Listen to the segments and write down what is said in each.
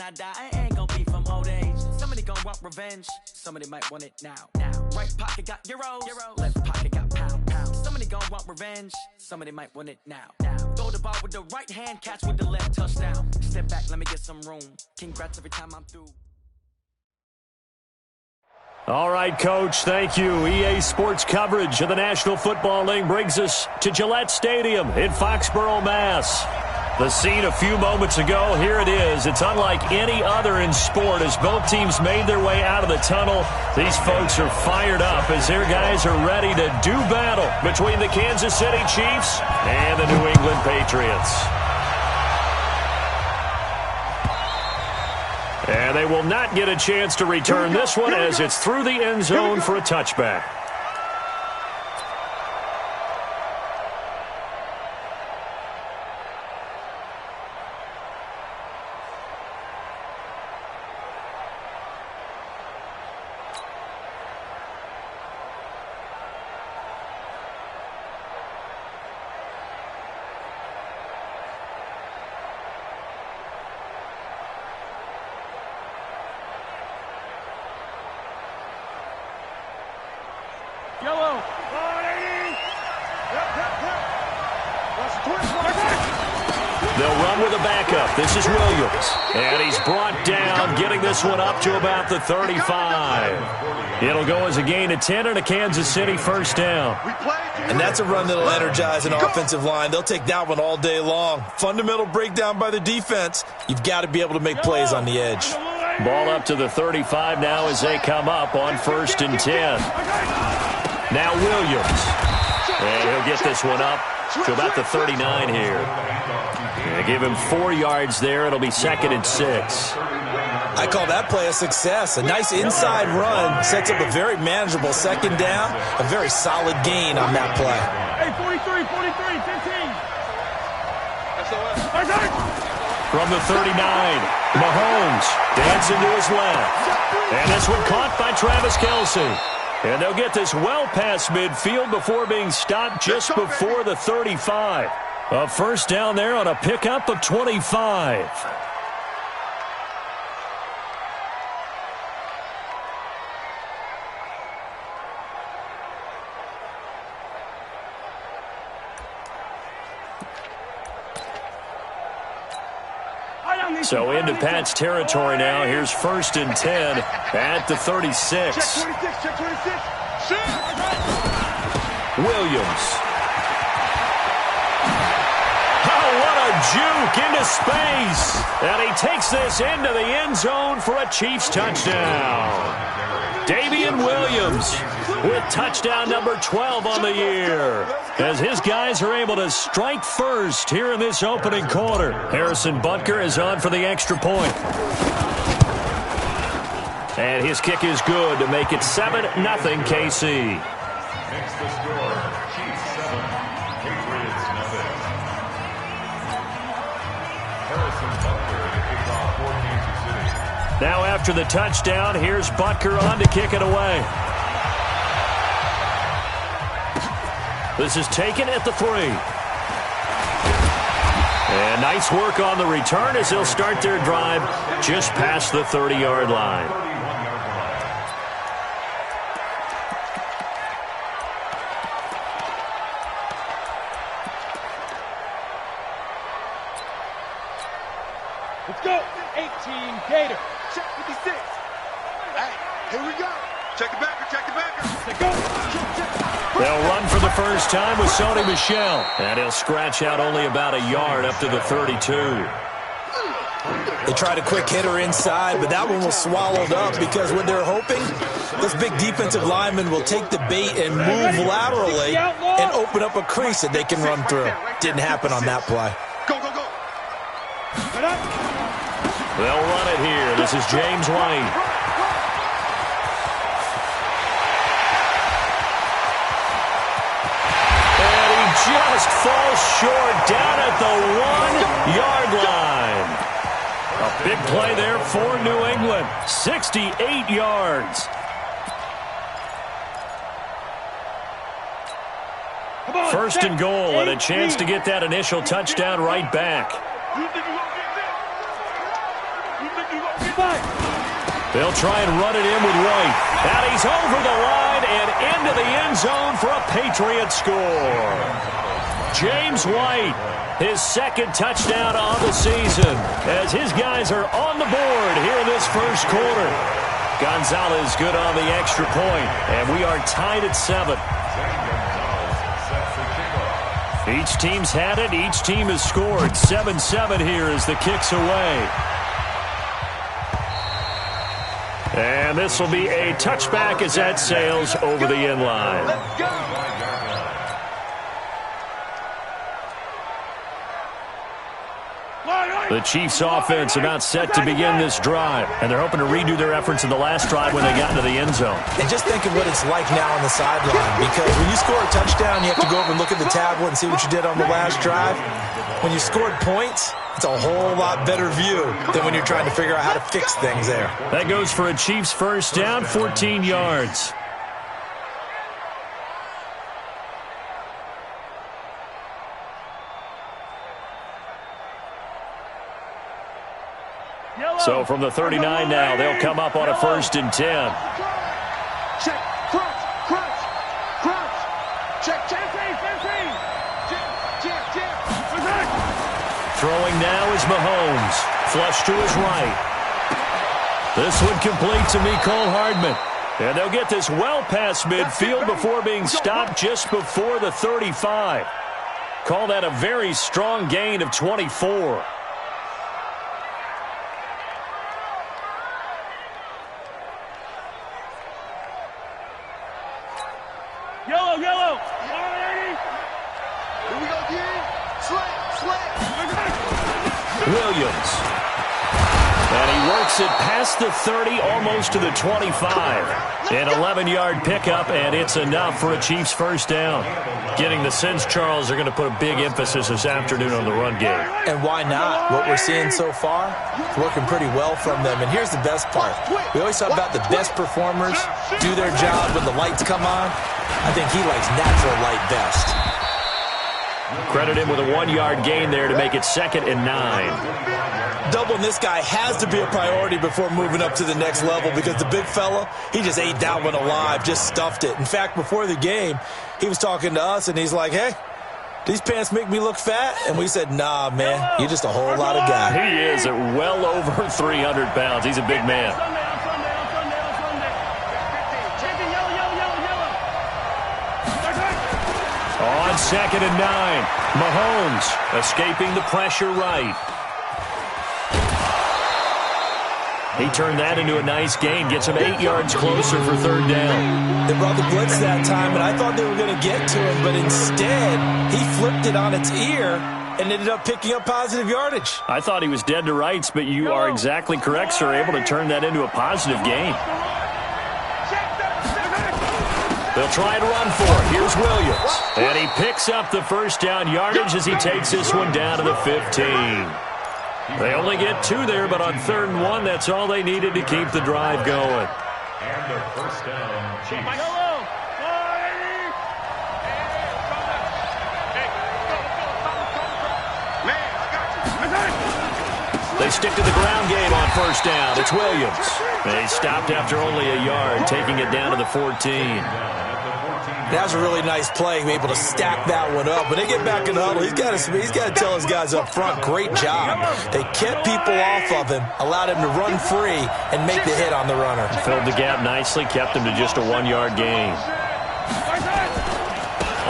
I die, I ain't gonna be from old age. Somebody gonna want revenge, somebody might want it now. Right pocket got euros, left pocket got pounds. Somebody gonna want revenge, somebody might want it now. Throw the ball with the right hand, catch with the left, touchdown. Step back, let me get some room. Congrats every time I'm through. All right, Coach, thank you. EA Sports coverage of the National Football League brings us to Gillette Stadium in Foxborough, Mass. The scene a few moments ago, here it is. It's unlike any other in sport as both teams made their way out of the tunnel. These folks are fired up as their guys are ready to do battle between the Kansas City Chiefs and the New England Patriots. And they will not get a chance to return this one as it's through the end zone for a touchback. Yellow. They'll run with a backup. This is Williams. And he's brought down, getting this one up to about the 35. It'll go as a gain of 10 and a Kansas City first down. And that's a run that'll energize an offensive line. They'll take that one all day long. Fundamental breakdown by the defense. You've got to be able to make plays on the edge. Ball up to the 35 now as they come up on 1st and 10. Now Williams. And he'll get this one up to about the 39 here. They give him 4 yards there. It'll be 2nd and 6. I call that play a success. A nice inside run sets up a very manageable 2nd down. A very solid gain on that play. Hey, 43, 15. From the 39, Mahomes dancing to his left. And this one caught by Travis Kelce. And they'll get this well past midfield before being stopped just before the 35. A first down there on a pickup of 25. So into Pat's territory now. Here's 1st and 10 at the 36. Williams. Oh, what a juke into space. And he takes this into the end zone for a Chiefs touchdown. Damian Williams with touchdown number 12 on the year as his guys are able to strike first here in this opening quarter. Harrison Butker is on for the extra point. And his kick is good to make it 7-0 KC. Makes the score Chiefs 7, Patriots nothing. Harrison Butker to kick off for Kansas City. Now after the touchdown, here's Butker on to kick it away. This is taken at the 3. And nice work on the return as they'll start their drive just past the 30-yard line. Let's go. 18 Gator. Check 56. Hey, here we go. Check the backer, check the backer. Let's go. They'll run for the first time with Sony Michel. And he'll scratch out only about a yard up to the 32. They tried a quick hitter inside, but that one was swallowed up because what they're hoping, this big defensive lineman will take the bait and move laterally and open up a crease that they can run through. Didn't happen on that play. Go, go, go. They'll run it here. This is James White. Just falls short down at the 1-yard line. A big play there for New England. 68 yards. First and goal and a chance to get that initial touchdown right back. They'll try and run it in with White. And he's over the line and into the end zone for a Patriot score. James White, his second touchdown on the season, as his guys are on the board here in this first quarter. Gonzalez good on the extra point, and we are tied at 7. Each team's had it. Each team has scored. 7-7 here as the kick's away. And this will be a touchback as that sails over the end line. Let's go. The Chiefs offense about set to begin this drive, and they're hoping to redo their efforts in the last drive when they got into the end zone. And just think of what it's like now on the sideline, because when you score a touchdown, you have to go over and look at the tablet and see what you did on the last drive. When you scored points, it's a whole lot better view than when you're trying to figure out how to fix things there. That goes for a Chiefs first down, 14 yards. So from the 39 now, they'll come up on a 1st and 10. Check, crunch, crunch, crunch. Check, check, Throwing now is Mahomes. Flush to his right. This one complete to Mecole Hardman. And they'll get this well past midfield before being stopped just before the 35. Call that a very strong gain of 24. Yellow. Here we go, again. Slant. Williams. And he works it past the 30, almost to the 25. An 11-yard pickup, and it's enough for a Chiefs first down. Getting the sense, Charles, they're going to put a big emphasis this afternoon on the run game. And why not? What we're seeing so far, it's working pretty well from them. And here's the best part. We always talk about the best performers do their job when the lights come on. I think he likes natural light best. Credit him with a 1-yard gain there to make it 2nd and 9. Doubling this guy has to be a priority before moving up to the next level, because the big fella, he just ate that one alive, just stuffed it. In fact, before the game, he was talking to us, and he's like, hey, these pants make me look fat? And we said, nah, man, you're just a whole lot of guy. He is at well over 300 pounds. He's a big man. On 2nd and 9, Mahomes escaping the pressure right. He turned that into a nice gain, gets him 8 yards closer for 3rd down. They brought the blitz that time, and I thought they were going to get to him, but instead, he flipped it on its ear and ended up picking up positive yardage. I thought he was dead to rights, but you are exactly correct, sir, able to turn that into a positive gain. They'll try and run for it. Here's Williams. And he picks up the first down yardage as he takes this one down to the 15. They only get 2 there, but on 3rd and 1, that's all they needed to keep the drive going. And the first down, Chiefs. They stick to the ground game on 1st down. It's Williams. They stopped after only a yard, taking it down to the 14. That was a really nice play, able to stack that one up. When they get back in the huddle, he's got to tell his guys up front, great job. They kept people off of him, allowed him to run free, and make the hit on the runner. Filled the gap nicely, kept him to just a 1-yard gain.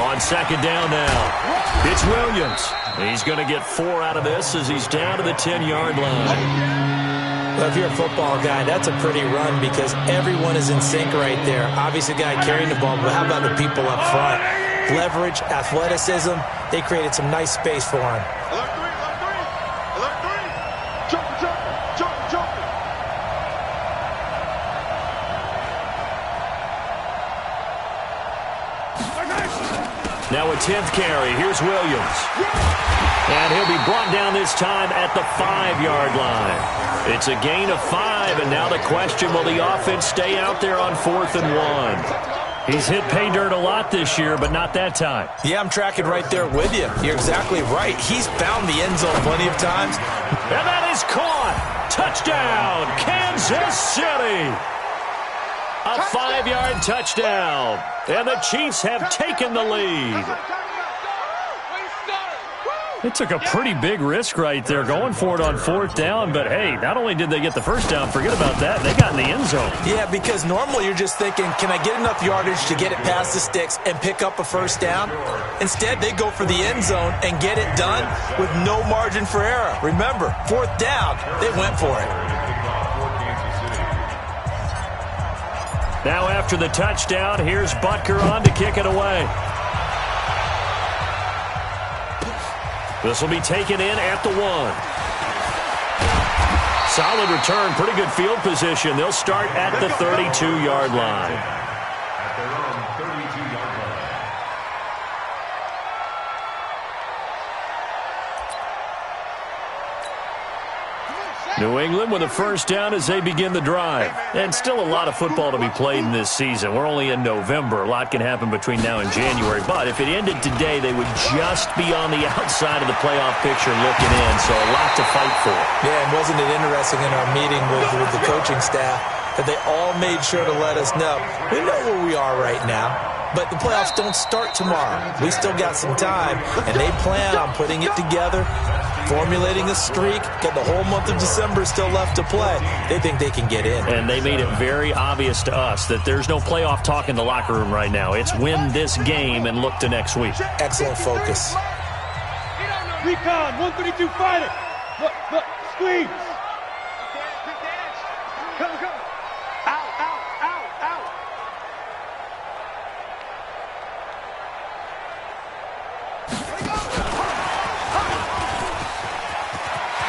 On 2nd down now, it's Williams. He's going to get 4 out of this as he's down to the 10-yard line. Well, if you're a football guy, that's a pretty run because everyone is in sync right there. Obviously, the guy carrying the ball, but how about the people up front? Leverage, athleticism, they created some nice space for him. Alert 3, alert 3, alert 3. Jumper. Now a 10th carry. Here's Williams. And he'll be brought down this time at the 5-yard line. It's a gain of 5, and now the question, will the offense stay out there on 4th and 1? He's hit pay dirt a lot this year, but not that time. Yeah, I'm tracking right there with you. You're exactly right. He's found the end zone plenty of times. And that is caught. touchdown, Kansas City! A 5-yard touchdown, and the Chiefs have taken the lead. They took a pretty big risk right there going for it on 4th down, but hey, not only did they get the first down, forget about that, they got in the end zone. Yeah, because normally you're just thinking, can I get enough yardage to get it past the sticks and pick up a first down? Instead, they go for the end zone and get it done with no margin for error. Remember, 4th down, they went for it. Now after the touchdown, here's Butker on to kick it away. This will be taken in at the 1. Solid return, pretty good field position. They'll start at the 32-yard line. At their own 32-yard line. New England with a first down as they begin the drive. And still a lot of football to be played in this season. We're only in November. A lot can happen between now and January. But if it ended today, they would just be on the outside of the playoff picture looking in. So a lot to fight for. Yeah, and wasn't it interesting in our meeting with the coaching staff that they all made sure to let us know, we know where we are right now, but the playoffs don't start tomorrow. We still got some time, and they plan on putting it together, formulating a streak, got the whole month of December still left to play. They think they can get in. And they made it very obvious to us that there's no playoff talk in the locker room right now. It's win this game and look to next week. Excellent focus. Recon, 132 fighter. Look, squeeze. Come. Out.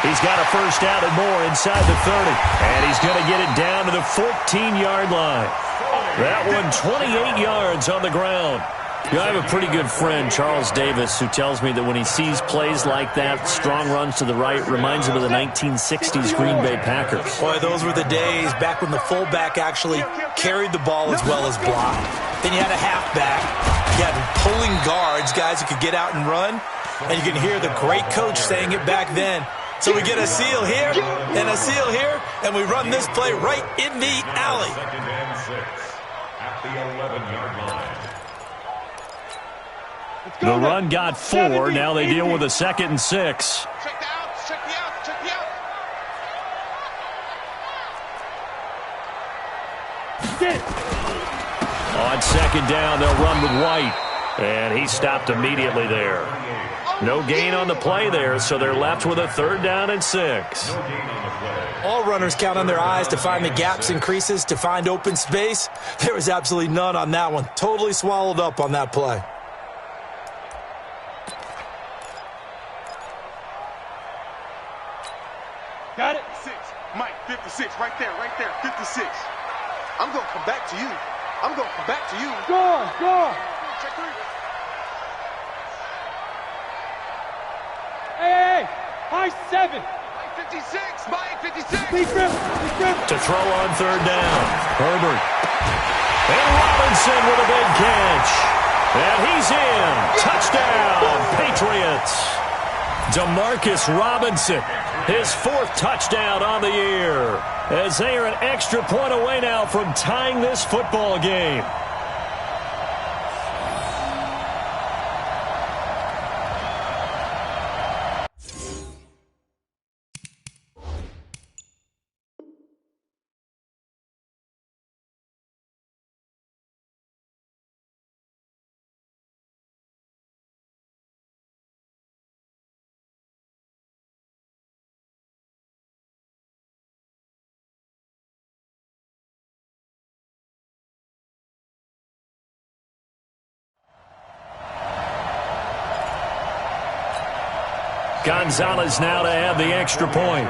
He's got a first down and more inside the 30. And he's going to get it down to the 14-yard line. That one 28 yards on the ground. You know, I have a pretty good friend, Charles Davis, who tells me that when he sees plays like that, strong runs to the right, reminds him of the 1960s Green Bay Packers. Boy, those were the days back when the fullback actually carried the ball as well as blocked. Then you had a halfback. You had pulling guards, guys who could get out and run. And you can hear the great coach saying it back then. So we get a seal here and a seal here, and we run this play right in the alley. 2nd and 6 at the 11-yard line. The run got 4. Now they deal with a 2nd and 6. Check the outs. On 2nd down, they'll run with White. And he stopped immediately there. No gain on the play there, so they're left with a 3rd down and 6. All runners count on their eyes to find the gaps and creases, to find open space. There was absolutely none on that one. Totally swallowed up on that play. Got it. 6. Mike, 56, right there, 56. I'm going to come back to you. Go. Check 3. Hey, high 7. Mike, 56, Mike, 56. Big grip. To throw on 3rd down. Herbert. And Robinson with a big catch. And he's in. Touchdown, Patriots. Demarcus Robinson, his 4th touchdown on the year, as they are an extra point away now from tying this football game. Gonzalez now to add the extra point.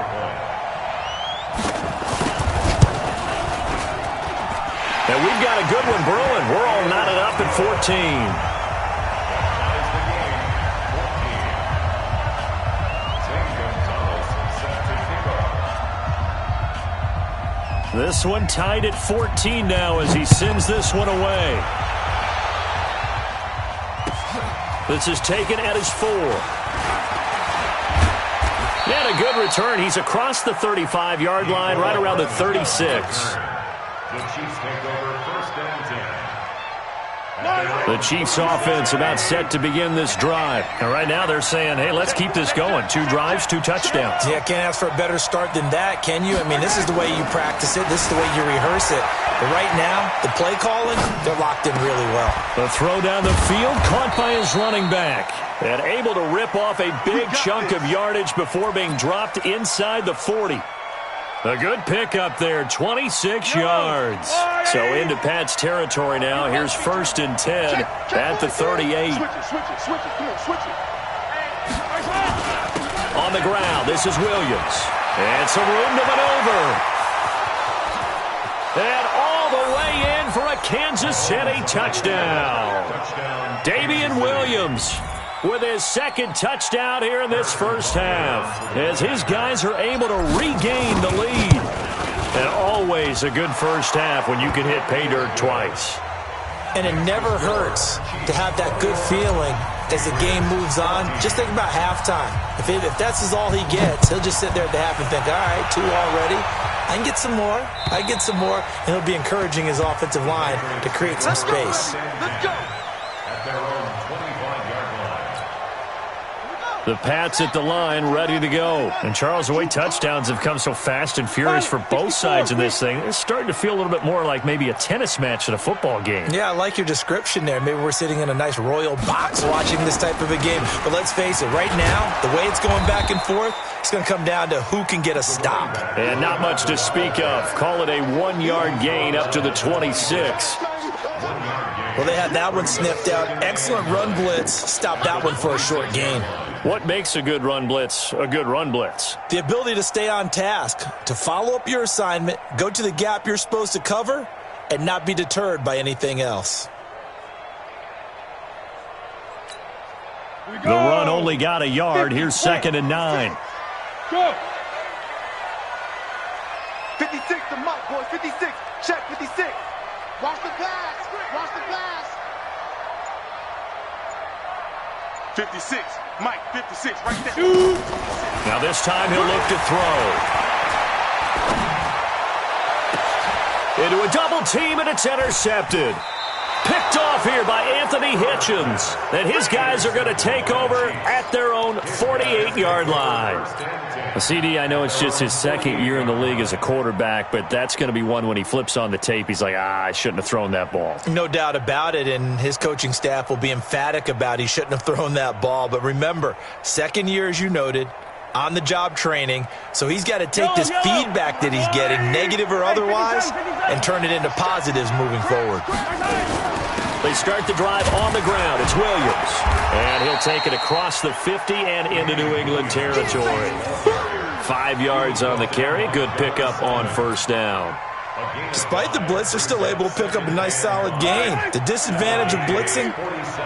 And we've got a good one brewing. We're all knotted up at 14. This one tied at 14 now as he sends this one away. This is taken at his 4. And And a good return. He's across the 35-yard line, right around the 36. The Chiefs take over 1st and 10. The Chiefs offense about set to begin this drive. And right now they're saying, hey, let's keep this going. 2 drives, 2 touchdowns. Yeah, can't ask for a better start than that, can you? I mean, this is the way you practice it. This is the way you rehearse it. But right now, the play calling, they're locked in really well. The throw down the field, caught by his running back. And able to rip off a big chunk of yardage before being dropped inside the 40. A good pickup there, 26 yards. So into Pat's territory now. Here's 1st and 10 at the 38. On the ground, this is Williams. And some room to maneuver. And all the way in for a Kansas City touchdown. Damian Williams with his 2nd touchdown here in this first half, as his guys are able to regain the lead. And always a good first half when you can hit pay dirt twice. And it never hurts to have that good feeling as the game moves on. Just think about halftime. If that's all he gets, he'll just sit there at the half and think, all right, 2 already. I can get some more. I get some more. And he'll be encouraging his offensive line to create some space. Let's go. At their own 25-yard line. The Pats at the line, ready to go. And Charles, the way touchdowns have come so fast and furious for both sides in this thing, it's starting to feel a little bit more like maybe a tennis match at a football game. Yeah, I like your description there. Maybe we're sitting in a nice royal box watching this type of a game. But let's face it, right now, the way it's going back and forth, it's going to come down to who can get a stop. And not much to speak of. Call it a 1-yard gain up to the 26. Well, they had that one sniffed out. Excellent run blitz. Stopped that one for a short gain. What makes a good run blitz a good run blitz? The ability to stay on task, to follow up your assignment, go to the gap you're supposed to cover, and not be deterred by anything else. The run only got a yard. Here's 2nd and 9. Go. 56 to Mike, boys. 56. Check 56. Watch the pass. Watch the pass. 56. Mike, 56. Right there. Now this time he'll look to throw. Into a double team, and it's intercepted. Picked off here by Anthony Hitchens. And his guys are going to take over at their own 48-yard line. CD, I know it's just his 2nd year in the league as a quarterback, but that's going to be one when he flips on the tape, he's like, I shouldn't have thrown that ball. No doubt about it, and his coaching staff will be emphatic about he shouldn't have thrown that ball. But remember, 2nd year, as you noted, on-the-job training, so he's got to take this feedback that he's getting, negative or otherwise, and turn it into positives moving forward. They start the drive on the ground. It's Williams. And he'll take it across the 50 and into New England territory. 5 yards on the carry. Good pickup on 1st down. Despite the blitz, they're still able to pick up a nice solid gain. The disadvantage of blitzing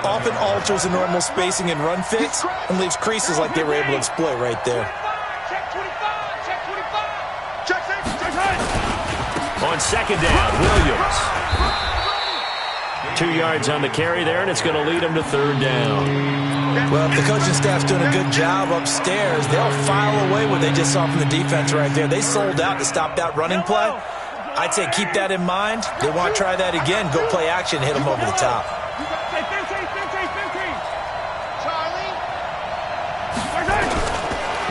often alters the normal spacing and run fits and leaves creases like they were able to exploit right there. Check 25. Check 25. Check 6. On 2nd down, Williams. 2 yards on the carry there, and it's going to lead him to 3rd down. Well, if the coaching staff's doing a good job upstairs, they'll file away what they just saw from the defense right there. They sold out to stop that running play. I'd say keep that in mind. They want to try that again. Go play action, hit them over the top.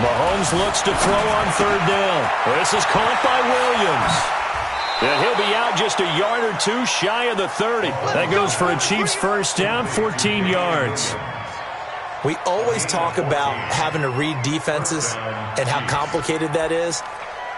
Mahomes looks to throw on 3rd down. This is caught by Williams. And he'll be out just a yard or 2 shy of the 30. That goes for a Chiefs 1st down, 14 yards. We always talk about having to read defenses and how complicated that is.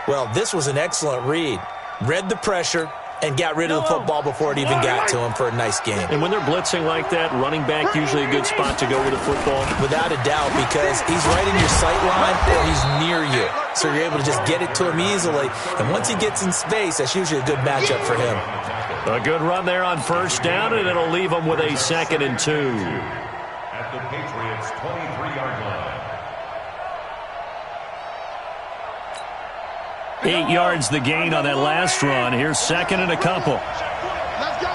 Well, this was an excellent read. Read the pressure and got rid of the football before it even got to him for a nice game. And when they're blitzing like that, running back usually a good spot to go with the football. Without a doubt, because he's right in your sight line or he's near you. So you're able to just get it to him easily. And once he gets in space, that's usually a good matchup for him. A good run there on 1st down, and it'll leave him with a 2nd and 2. At the Patriots' 23-yard line. 8 yards the gain on that last run. Here's 2nd and a couple. Let's go.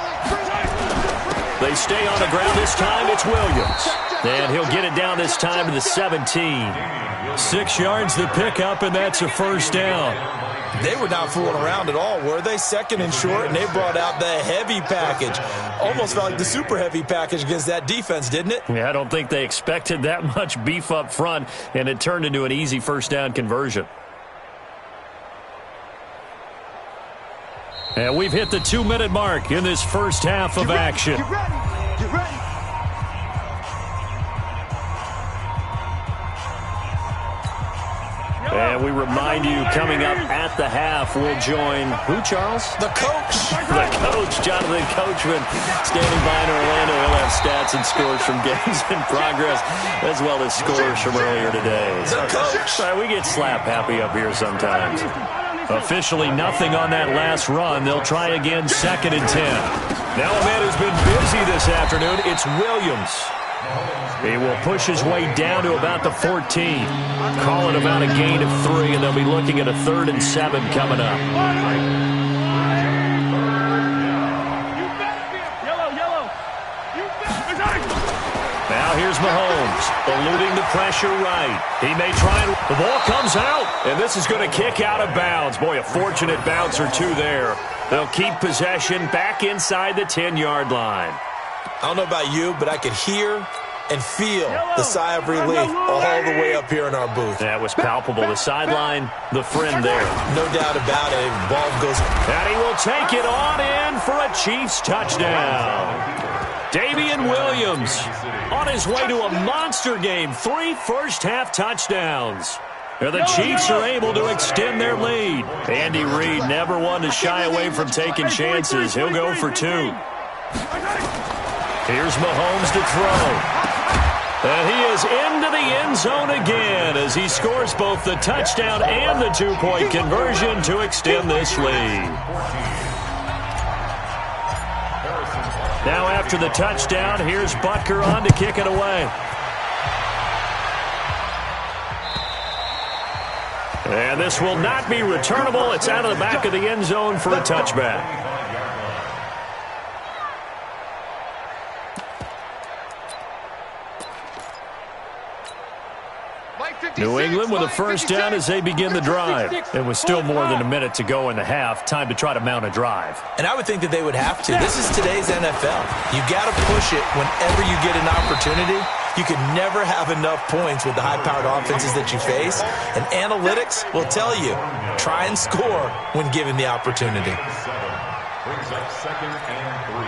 They stay on the ground this time. It's Williams. And he'll get it down this time to the 17. 6 yards the pickup, and that's a first down. They were not fooling around at all, were they? Second and short, and they brought out the heavy package. Almost felt like the super heavy package against that defense, didn't it? Yeah, I don't think they expected that much beef up front, and it turned into an easy first down conversion. And we've hit the 2-minute mark in this first half of action. Get ready. Get ready. And we remind you, coming up at the half, we'll join who, Charles? The coach. The coach, Jonathan Coachman, standing by in Orlando. He'll have stats and scores from games in progress, as well as scores from earlier today. The coach. Sorry, we get slap happy up here sometimes. Officially nothing on that last run. They'll try again, 2nd and 10. Now a man who's been busy this afternoon, it's Williams. He will push his way down to about the 14. Call it about a gain of 3, and they'll be looking at a 3rd and 7 coming up. Now here's Mahomes, eluding the pressure right. He may try and... The ball comes out, and this is going to kick out of bounds. Boy, a fortunate bounce or two there. They'll keep possession back inside the 10-yard line. I don't know about you, but I could hear and feel the sigh of relief all the way up here in our booth. That was palpable. The sideline, the friend there. No doubt about it. Ball goes... And he will take it on in for a Chiefs touchdown. Damian Williams on his way to a monster game. 3 first-half touchdowns. And the Chiefs are able to extend their lead. Andy Reid never one to shy away from taking chances. He'll go for 2. Here's Mahomes to throw. And he is into the end zone again as he scores both the touchdown and the 2-point conversion to extend this lead. Now after the touchdown, here's Butker on to kick it away. And this will not be returnable. It's out of the back of the end zone for a touchback. New England with a first down as they begin the drive. And with still more than a minute to go in the half, time to try to mount a drive. And I would think that they would have to. This is today's NFL. You got to push it whenever you get an opportunity. You can never have enough points with the high-powered offenses that you face. And analytics will tell you, try and score when given the opportunity. Brings up 2nd and 3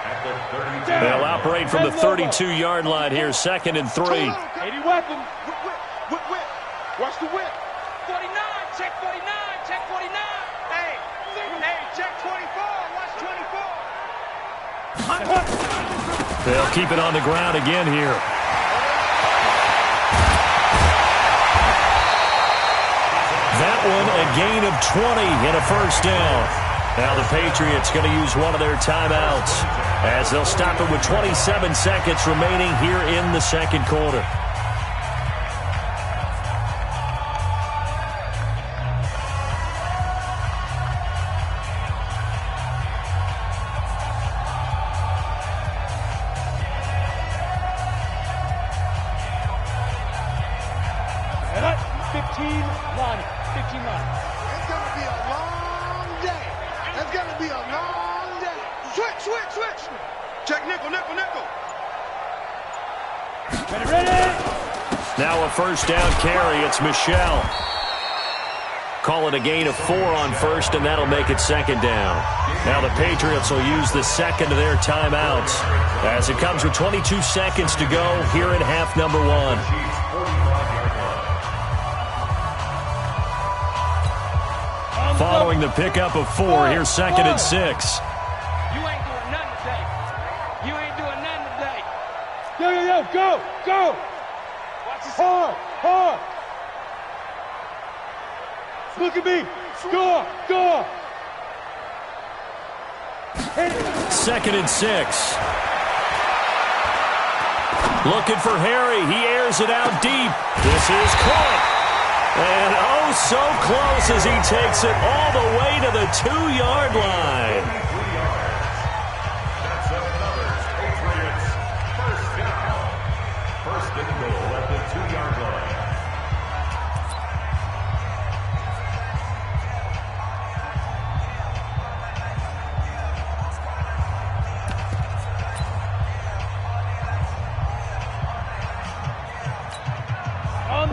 at the 32. They'll operate from the 32-yard line here, 2nd and 3. 80 weapon. Whip. Watch the whip. 49, check 49, check 49. Hey, check 24. Watch 24. They'll keep it on the ground again here. That one a gain of 20 and a first down. Now the Patriots going to use one of their timeouts as they'll stop it with 27 seconds remaining here in the second quarter. Now a first down carry. It's Michel. Call it a gain of 4 on first, and that'll make it 2nd down. Now the Patriots will use the second of their timeouts as it comes with 22 seconds to go here in half number 1. Following the pickup of 4, here's 2nd and 6. You ain't doing nothing today. You ain't doing nothing today. Yo, go. Watch this. Hard. Look at me. Score. 2nd and 6. Looking for Harry. He airs it out deep. This is caught. And oh, so close as he takes it all the way to the 2-yard line. and goal at the 2-yard line.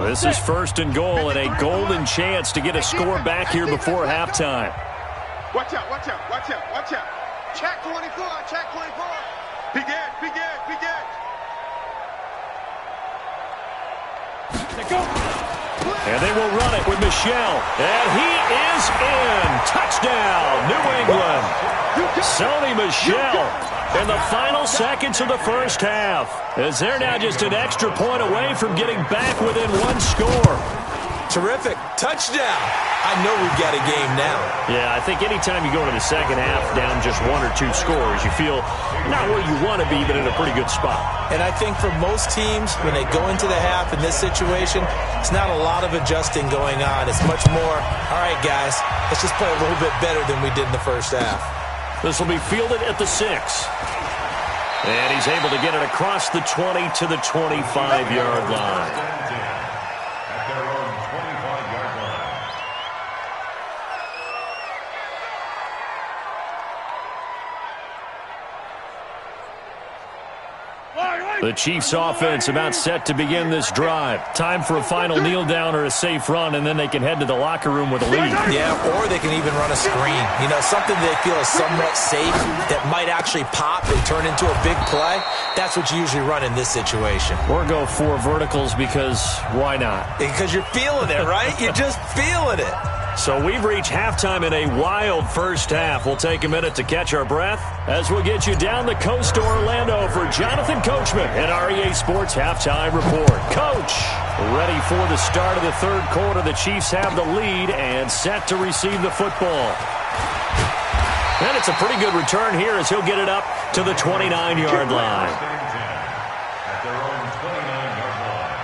This is first and goal and a golden chance to get a score back here before halftime. Watch out, watch out, watch out, watch out. Check 24, check 24. Big edge, big edge, big edge. And they will run it with Michel. And he is in. Touchdown, New England. Sony Michel in the final seconds of the first half, as they're now just an extra point away from getting back within one score. Terrific. Touchdown. I know we've got a game now. Yeah, I think anytime you go into the second half down just 1 or 2 scores, you feel not where you want to be, but in a pretty good spot. And I think for most teams, when they go into the half in this situation, it's not a lot of adjusting going on. It's much more, all right, guys, let's just play a little bit better than we did in the first half. This will be fielded at the 6. And he's able to get it across the 20 to the 25-yard line. At their own 25-yard line. The Chiefs offense about set to begin this drive. Time for a final kneel down or a safe run, and then they can head to the locker room with a lead. Yeah, or they can even run a screen. You know, something they feel is somewhat safe that might actually pop and turn into a big play. That's what you usually run in this situation. Or go 4 verticals because why not? Because you're feeling it, right? You're just feeling it. So we've reached halftime in a wild first half. We'll take a minute to catch our breath as we'll get you down the coast to Orlando for Jonathan Coachman and our EA Sports Halftime Report. Coach, ready for the start of the third quarter. The Chiefs have the lead and set to receive the football. And it's a pretty good return here as he'll get it up to the 29-yard line. At their own 29-yard line.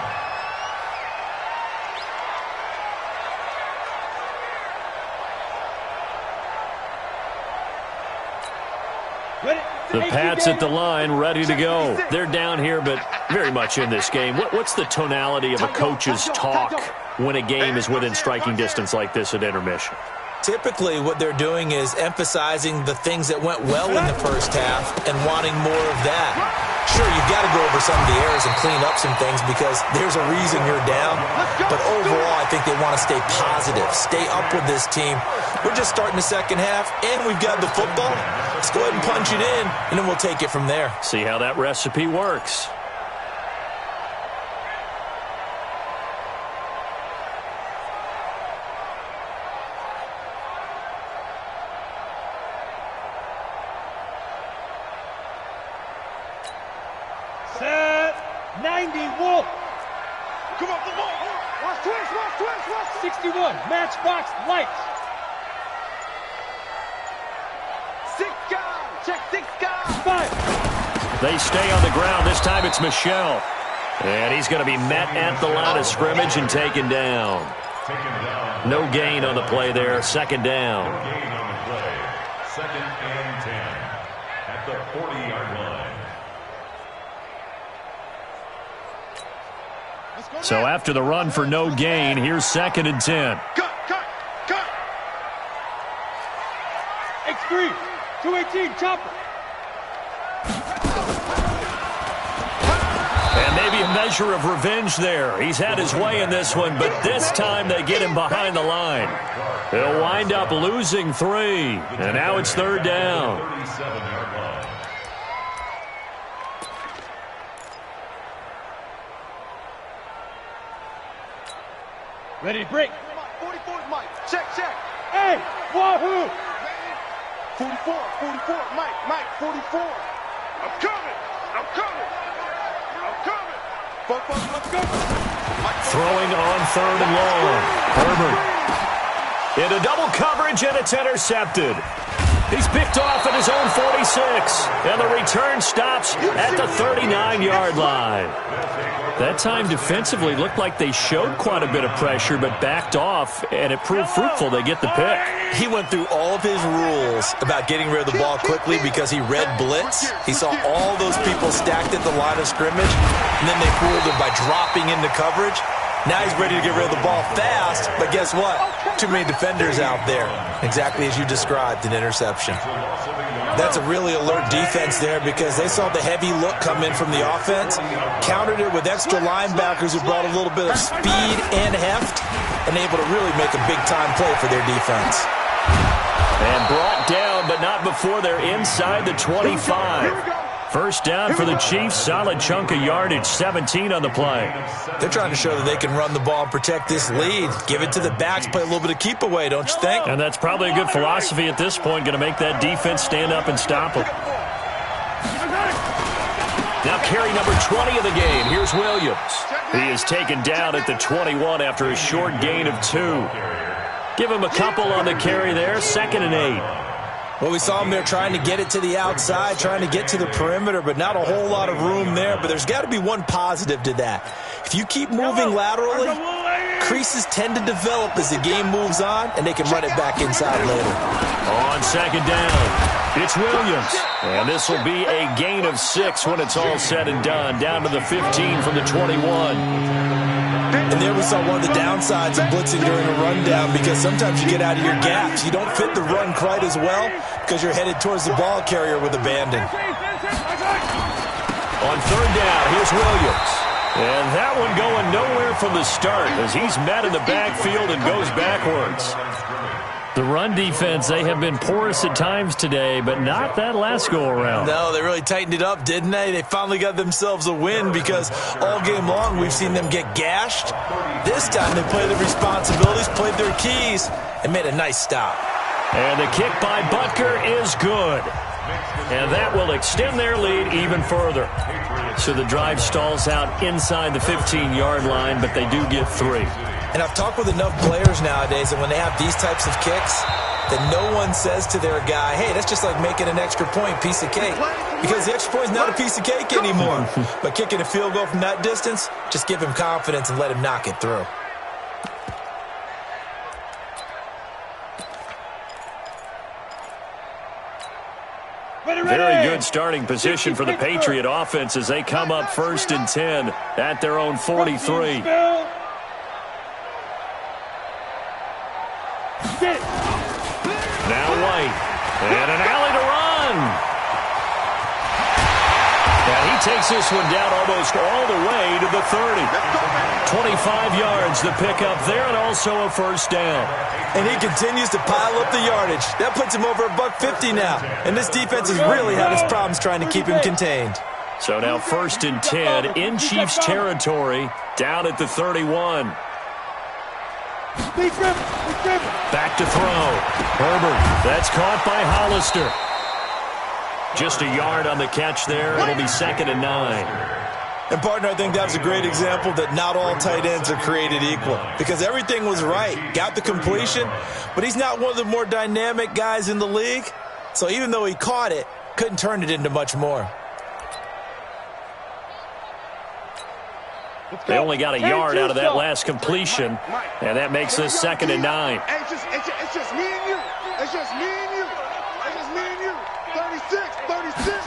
The Pats at the line, ready to go. They're down here, but very much in this game. What's the tonality of a coach's talk when a game is within striking distance like this at intermission? Typically, what they're doing is emphasizing the things that went well in the first half and wanting more of that. Sure, you've got to go over some of the errors and clean up some things because there's a reason you're down. But overall, I think they want to stay positive, stay up with this team. We're just starting the second half, and we've got the football. Let's go ahead and punch it in, and then we'll take it from there. See how that recipe works. Set 90 Wolf. Come on, come on. Watch twist, watch twist, watch twist. 61 Matchbox Lights. 6 guys, check 6 guys. 5. They stay on the ground. This time it's Michel. And he's going to be met at the line of scrimmage and taken down. No gain on the play there. Second down. No gain on the play. 2nd and 10 at the 40-yard line. So after the run for no gain, here's 2nd and 10. Cut, cut, cut. X3. 218 Chopper. And maybe a measure of revenge there. He's had his way in this one, but this time they get him behind the line. He'll wind up losing 3. And now it's 3rd down. 37-yard line. Ready to break. 44 is Mike. Check, check. Hey, wahoo! 44, 44. Mike, 44. I'm coming. I'm coming. I'm coming. Let's go. Throwing on 3rd and long. Herbert into double coverage, and it's intercepted. He's picked off at his own 46, and the return stops at the 39-yard line. That time defensively looked like they showed quite a bit of pressure, but backed off, and it proved fruitful. They get the pick. He went through all of his rules about getting rid of the ball quickly because he read blitz. He saw all those people stacked at the line of scrimmage, and then they fooled him by dropping into coverage. Now he's ready to get rid of the ball fast, but guess what? Too many defenders out there. Exactly as you described, an interception. That's a really alert defense there because they saw the heavy look come in from the offense, countered it with extra linebackers who brought a little bit of speed and heft, and able to really make a big-time play for their defense. And brought down, but not before they're inside the 25. First down for the Chiefs. Solid chunk of yardage, 17 on the play. They're trying to show that they can run the ball and protect this lead. Give it to the backs, play a little bit of keep away, don't you think? And that's probably a good philosophy at this point, going to make that defense stand up and stop them. Now carry number 20 of the game. Here's Williams. He is taken down at the 21 after a short gain of 2. Give him a couple on the carry there, 2nd and 8. Well, we saw him there trying to get it to the outside, trying to get to the perimeter, but not a whole lot of room there. But there's got to be one positive to that. If you keep moving laterally, creases tend to develop as the game moves on, and they can run it back inside later. On 2nd down, it's Williams. And this will be a gain of 6 when it's all said and done. Down to the 15 from the 21. And there we saw one of the downsides of blitzing during a rundown because sometimes you get out of your gaps. You don't fit the run quite as well because you're headed towards the ball carrier with abandon. On 3rd down, here's Williams. And that one going nowhere from the start as he's met in the backfield and goes backwards. The run defense, they have been porous at times today, but not that last go-around. No, they really tightened it up, didn't they? They finally got themselves a win because all game long we've seen them get gashed. This time they played their responsibilities, played their keys, and made a nice stop. And the kick by Butker is good. And that will extend their lead even further. So the drive stalls out inside the 15-yard line, but they do get 3. And I've talked with enough players nowadays that when they have these types of kicks, that no one says to their guy, hey, that's just like making an extra point, piece of cake. Because the extra point is not a piece of cake anymore. But kicking a field goal from that distance, just give him confidence and let him knock it through. Very good starting position for the Patriot offense as they come up 1st and 10 at their own 43. Now White, and an alley to run. And he takes this one down almost all the way to the 30. 25 yards the pickup there, and also a 1st down. And he continues to pile up the yardage. That puts him over $150 now. And this defense has really had its problems trying to keep him contained. So now 1st and 10 in Chiefs territory, down at the 31. Back to throw. Herbert. That's caught by Hollister. Just a yard on the catch there. It'll be 2nd and 9. And, partner, I think that was a great example that not all tight ends are created equal. Because everything was right. Got the completion, but he's not one of the more dynamic guys in the league. So even though he caught it, couldn't turn it into much more. They only got a yard out of that last completion, and that makes this 2nd and 9. It's just me and you. It's just me and you. It's just me and you. 36.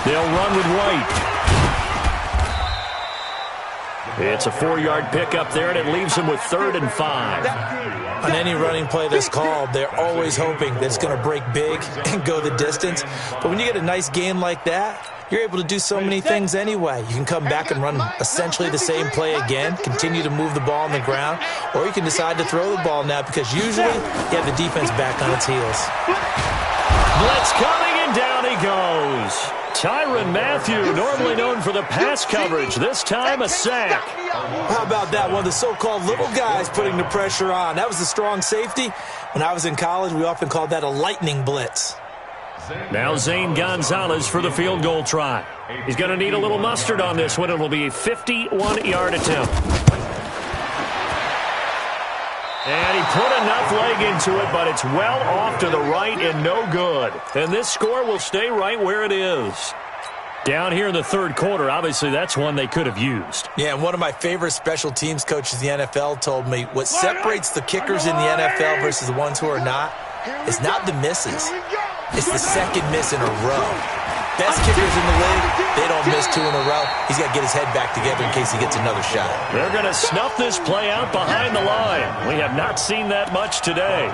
They'll run with White. It's a 4-yard pickup there, and it leaves them with 3rd and 5. On any running play that's called, they're always hoping that it's going to break big and go the distance. But when you get a nice gain like that, you're able to do so many things anyway. You can come back and run essentially the same play again, continue to move the ball on the ground, or you can decide to throw the ball now because usually you have the defense back on its heels. Blitz coming, and down he goes. Tyrann Mathieu, normally known for the pass coverage, this time a sack. How about that? One of the so-called little guys putting the pressure on. That was a strong safety. When I was in college, we often called that a lightning blitz. Now Zane Gonzalez for the field goal try. He's going to need a little mustard on this one. It will be a 51-yard attempt. And he put enough leg into it, but it's well off to the right and no good. And this score will stay right where it is. Down here in the third quarter, obviously that's one they could have used. Yeah, and one of my favorite special teams coaches in the NFL told me what separates the kickers in the NFL versus the ones who are not is not the misses. It's the second miss in a row. Best kickers in the league, they don't miss 2 in a row. He's got to get his head back together in case he gets another shot. They're going to snuff this play out behind the line. We have not seen that much today.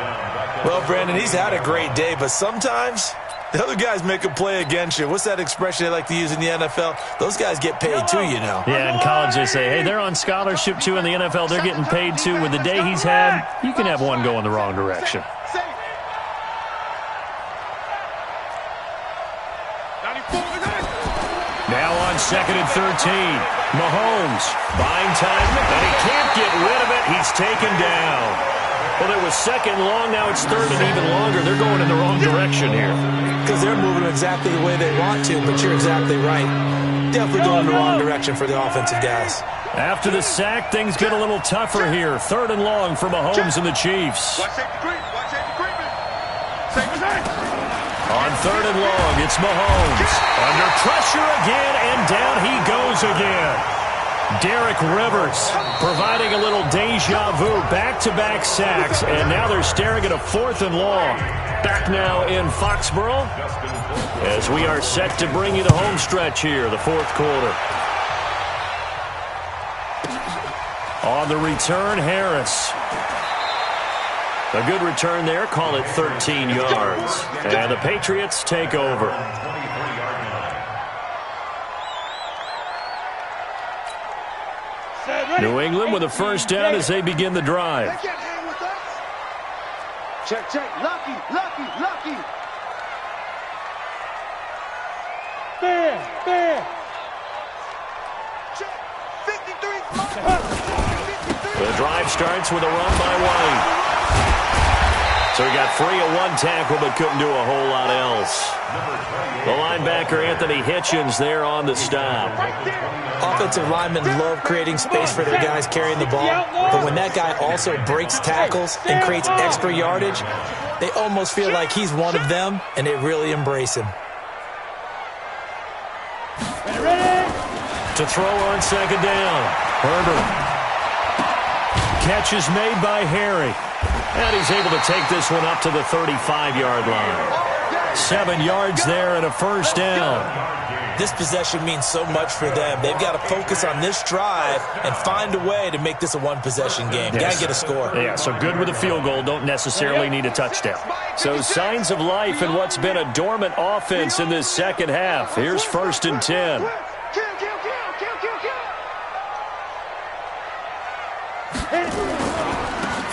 Well, Brandon, he's had a great day, but sometimes the other guys make a play against you. What's that expression they like to use in the NFL? Those guys get paid too, you know. Yeah, in college they say, hey, they're on scholarship too. In the NFL, they're getting paid too. With the day he's had, you can have one go in the wrong direction. Now on 2nd and 13. Mahomes buying time, and he can't get rid of it. He's taken down. Well, it was 2nd and long. Now it's 3rd and even longer. They're going in the wrong direction here. Because they're moving exactly the way they want to, but you're exactly right. Definitely going in the wrong direction for the offensive guys. After the sack, things get a little tougher here. 3rd and long for Mahomes and the Chiefs. On 3rd and long, it's Mahomes. Under pressure again, and down he goes again. Derek Rivers providing a little deja vu, back-to-back sacks, and now they're staring at a 4th and long. Back now in Foxborough as we are set to bring you the home stretch here, the 4th quarter. On the return, Harris. A good return there, call it 13 yards. And the Patriots take over. New England with a first down as they begin the drive. Check, check. Lucky. Fair. Check. 53. The drive starts with a run by White. So he got free of one tackle but couldn't do a whole lot else. The linebacker Anthony Hitchens there on the stop. Offensive linemen love creating space for their guys carrying the ball, but when that guy also breaks tackles and creates extra yardage, they almost feel like he's one of them, and they really embrace him. To throw on 2nd down, Herbert. Catch is made by Harry. And he's able to take this one up to the 35-yard line. 7 yards there and a first down. This possession means so much for them. They've got to focus on this drive and find a way to make this a one-possession game. Yes. Got to get a score. Yeah, so good with a field goal. Don't necessarily need a touchdown. So signs of life in what's been a dormant offense in this second half. Here's 1st and 10.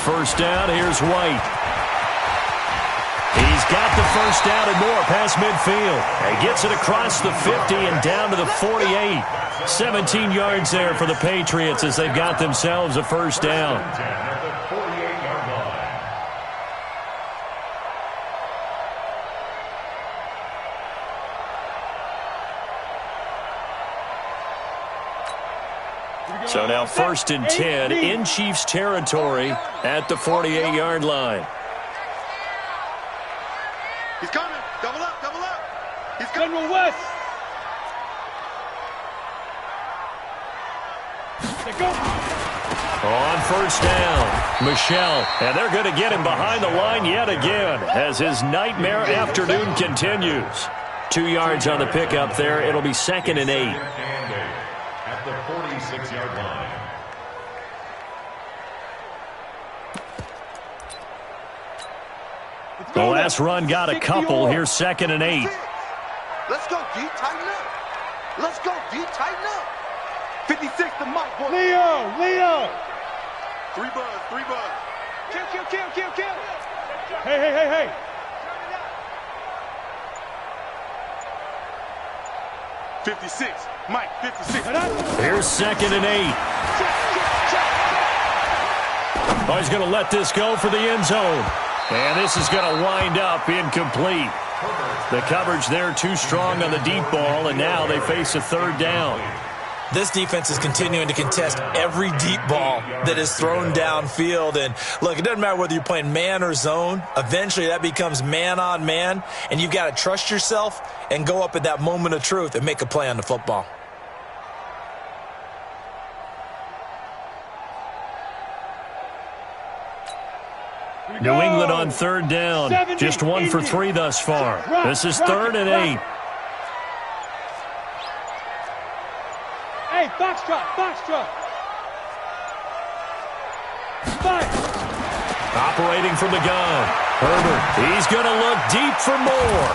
First down, here's White. He's got the first down and more past midfield. He gets it across the 50 and down to the 48. 17 yards there for the Patriots as they've got themselves a first down. So now 1st and 10 in Chiefs territory at the 48-yard line. He's coming. Double up. He's coming. West. On first down, Michelle. And they're going to get him behind the line yet again as his nightmare afternoon continues. 2 yards on the pickup there. It'll be 2nd and 8. At the 46-yard line. The last run got a couple. Here's 2nd and 8. Let's go, D. Tighten up. Let's go, D. Tighten up. 56 to Mike, boy. Leo. 3 buzz. Kill. Hey. 56. Mike, 56. Here's 2nd and 8. Oh, he's going to let this go for the end zone. And this is going to wind up incomplete. The coverage there too strong on the deep ball, and now they face a 3rd down. This defense is continuing to contest every deep ball that is thrown downfield. And, look, it doesn't matter whether you're playing man or zone. Eventually, that becomes man-on-man, and you've got to trust yourself and go up at that moment of truth and make a play on the football. New England on third down. Just 1 for 3 thus far. This is 3rd and 8. Hey, foxtrot, foxtrot. Fire. Operating from the gun. Herbert, he's going to look deep for more.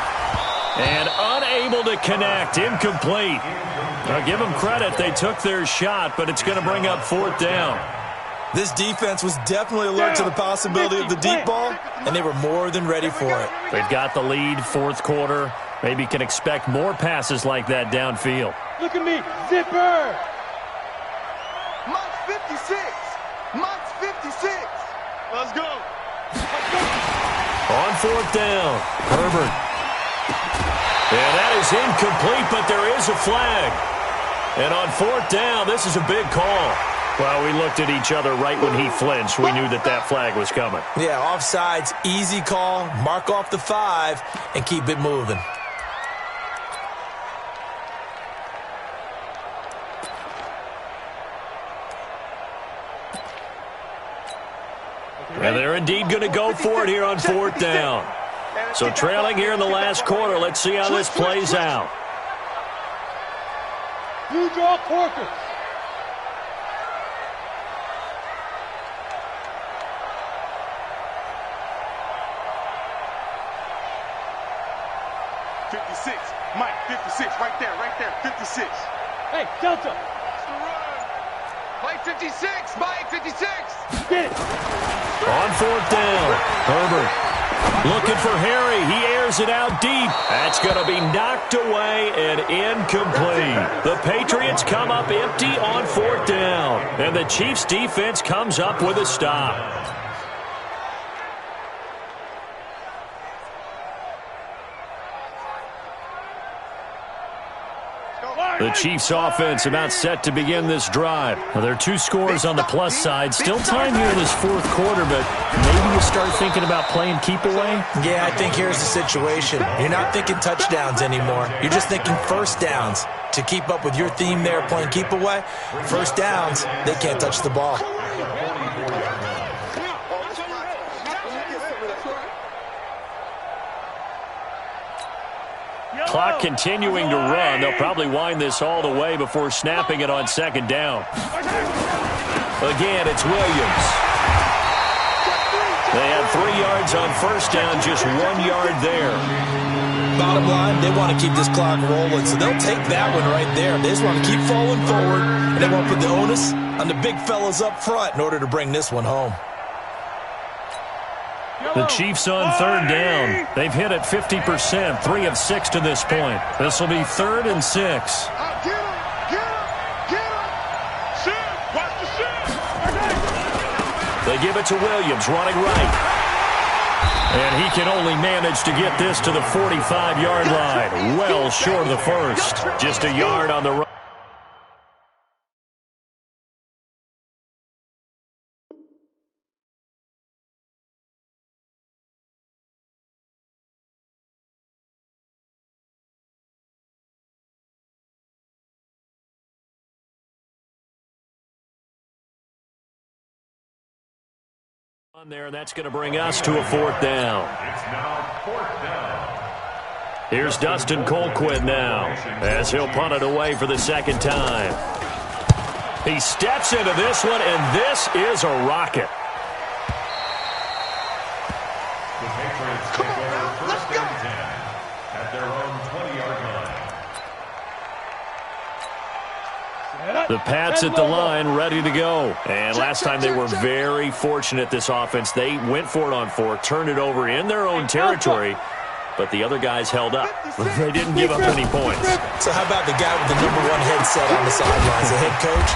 And unable to connect. Incomplete. Now, give them credit. They took their shot, but it's going to bring up 4th down. This defense was definitely alert to the possibility of the deep ball, and they were more than ready for it. They've got the lead, 4th quarter. Maybe can expect more passes like that downfield. Look at me, zipper. Monk's 56. Monk's 56. Let's go. On 4th down, Herbert. And that is incomplete, but there is a flag. And on 4th down, this is a big call. Well, we looked at each other right when he flinched. We knew that that flag was coming. Yeah, offsides, easy call, mark off the 5, and keep it moving. And they're indeed going to go for it here on 4th down. So trailing here in the last quarter. Let's see how this plays out. You draw Corker. Mike, 56, right there, 56. Hey, Delta. Mike, 56, Mike, 56. Get it. On 4th down, Herbert looking for Harry. He airs it out deep. That's going to be knocked away and incomplete. The Patriots come up empty on 4th down, and the Chiefs' defense comes up with a stop. The Chiefs' offense about set to begin this drive. Now, there are 2 scores on the plus side. Still time here in this 4th quarter, but maybe you start thinking about playing keep away? Yeah, I think here's the situation. You're not thinking touchdowns anymore. You're just thinking first downs. To keep up with your theme there, playing keep away, first downs, they can't touch the ball. Clock continuing to run. They'll probably wind this all the way before snapping it on 2nd down. Again, it's Williams. They had 3 yards on 1st down, just 1 yard there. Bottom line, they want to keep this clock rolling, so they'll take that one right there. They just want to keep falling forward, and they won't put the onus on the big fellas up front in order to bring this one home. The Chiefs on 3rd down. They've hit it 50%, 3 of 6 to this point. This will be 3rd and 6. Get him, get him, get him. Shit, watch the shit. They give it to Williams, running right. And he can only manage to get this to the 45-yard line. Well short of the first. Just a yard on the run. On there, and that's going to bring us to a 4th down. It's now 4th down. Here's Dustin Colquitt now, as he'll punt it away for the 2nd time. He steps into this one, and this is a rocket. The Patriots take over 1st and 10 at their own 20-yard line. The Pats at the line, ready to go. And last time they were very fortunate, this offense. They went for it on 4, turned it over in their own territory, but the other guys held up. They didn't give up any points. So how about the guy with the #1 headset on the sidelines, the head coach?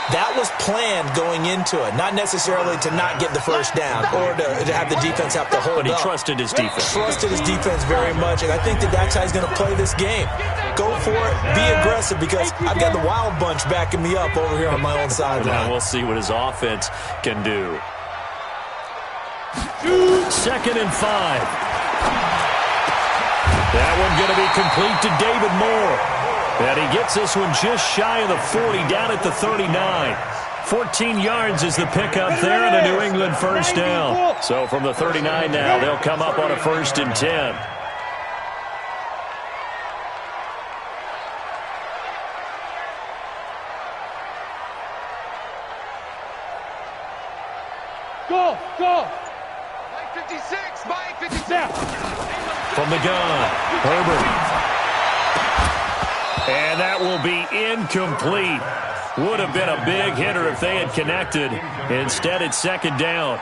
That was planned going into it, not necessarily to not get the first down or to have the defense have to hold up. But he trusted his defense. Trusted his defense very much, and I think that's how he's going to play this game. Go for it, be aggressive, because I've got the wild bunch backing me up over here on my own sideline. Now we'll see what his offense can do. 2nd and 5. That one going to be complete to David Moore. And he gets this one just shy of the 40, down at the 39. 14 yards is the pickup there, and a New England first down. So from the 39 now, they'll come up on a 1st and 10. Go, go. Mike 56, Mike 56. From the gun, Herbert. And that will be incomplete. Would have been a big hitter if they had connected. Instead, it's 2nd down.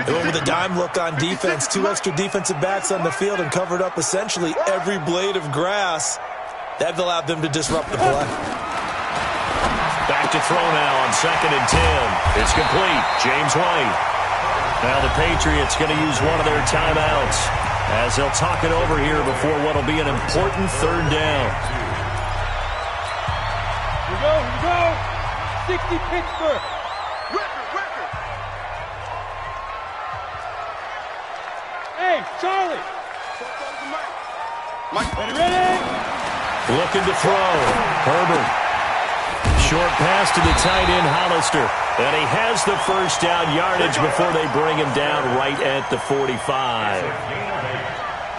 They went with a dime look on defense. 2 extra defensive backs on the field and covered up essentially every blade of grass. That allowed them to disrupt the play. Back to throw now on 2nd and 10. It's complete. James White. Now the Patriots going to use one of their timeouts as they'll talk it over here before what will be an important 3rd down. Here we go. 60 Pittsburgh. Record. Hey, Charlie. Mike. Ready? Looking to throw. Herbert. Short pass to the tight end, Hollister. And he has the first down yardage before they bring him down right at the 45.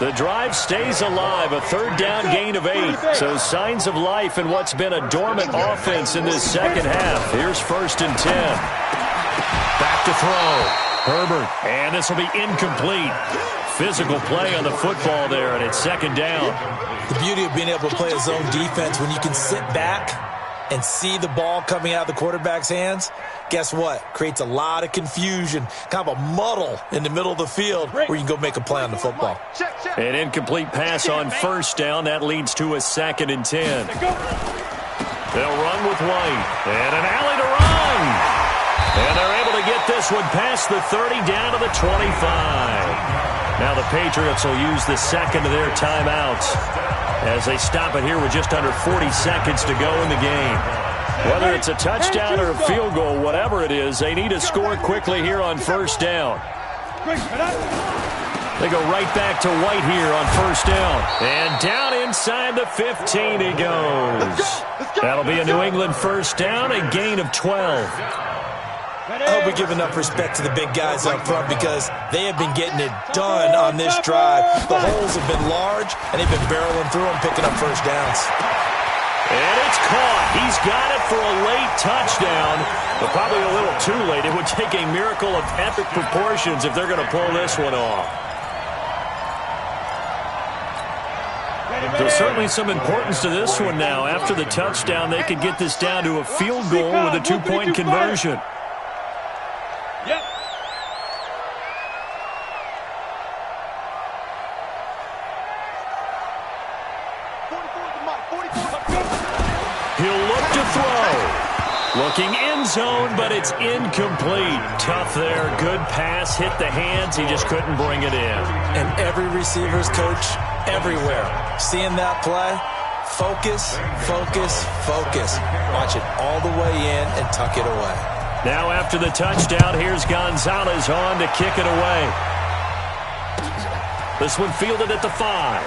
The drive stays alive, a 3rd down gain of 8. So signs of life in what's been a dormant offense in this 2nd half. Here's 1st and 10. Back to throw. Herbert. And this will be incomplete. Physical play on the football there, and it's 2nd down. The beauty of being able to play a zone defense when you can sit back and see the ball coming out of the quarterback's hands, guess what? Creates a lot of confusion, kind of a muddle in the middle of the field where you can go make a play on the football. An incomplete pass on 1st down. That leads to a 2nd and 10. They'll run with White. And an alley to run. And they're able to get this one past the 30 down to the 25. Now the Patriots will use the 2nd of their timeouts as they stop it here with just under 40 seconds to go in the game. Whether it's a touchdown or a field goal, whatever it is, they need to score quickly here on 1st down. They go right back to White here on 1st down. And down inside the 15 he goes. That'll be a New England first down, a gain of 12. I hope we give enough respect to the big guys up front because they have been getting it done on this drive. The holes have been large, and they've been barreling through them, picking up first downs. And it's caught. He's got it for a late touchdown, but probably a little too late. It would take a miracle of epic proportions if they're going to pull this one off. There's certainly some importance to this one now. After the touchdown, they could get this down to a field goal with a 2-point conversion. Yep. He'll look to throw. Looking end zone, but it's incomplete. Tough there. Good pass. Hit the hands. He just couldn't bring it in. And every receiver's coach everywhere. Seeing that play, focus, focus, focus. Watch it all the way in and tuck it away. Now after the touchdown, here's Gonzalez on to kick it away. This one fielded at the 5.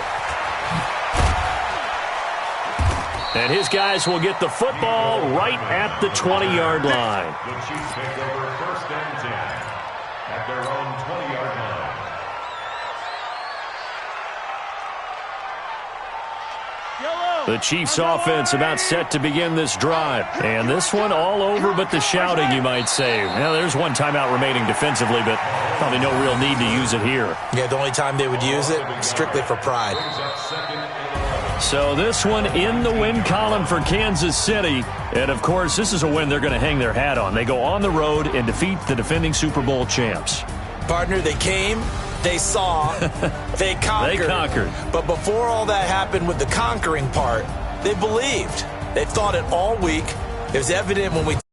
And his guys will get the football right at the 20-yard line. The Chiefs take over 1st and 10 at their own 20-yard line. The Chiefs offense about set to begin this drive. And this one all over but the shouting, you might say. Now, there's one timeout remaining defensively, but probably no real need to use it here. Yeah, the only time they would use it, strictly for pride. So this one in the win column for Kansas City. And, of course, this is a win they're going to hang their hat on. They go on the road and defeat the defending Super Bowl champs. Partner, they came, they saw, they conquered. They conquered. But before all that happened with the conquering part, they believed. They thought it all week. It was evident when we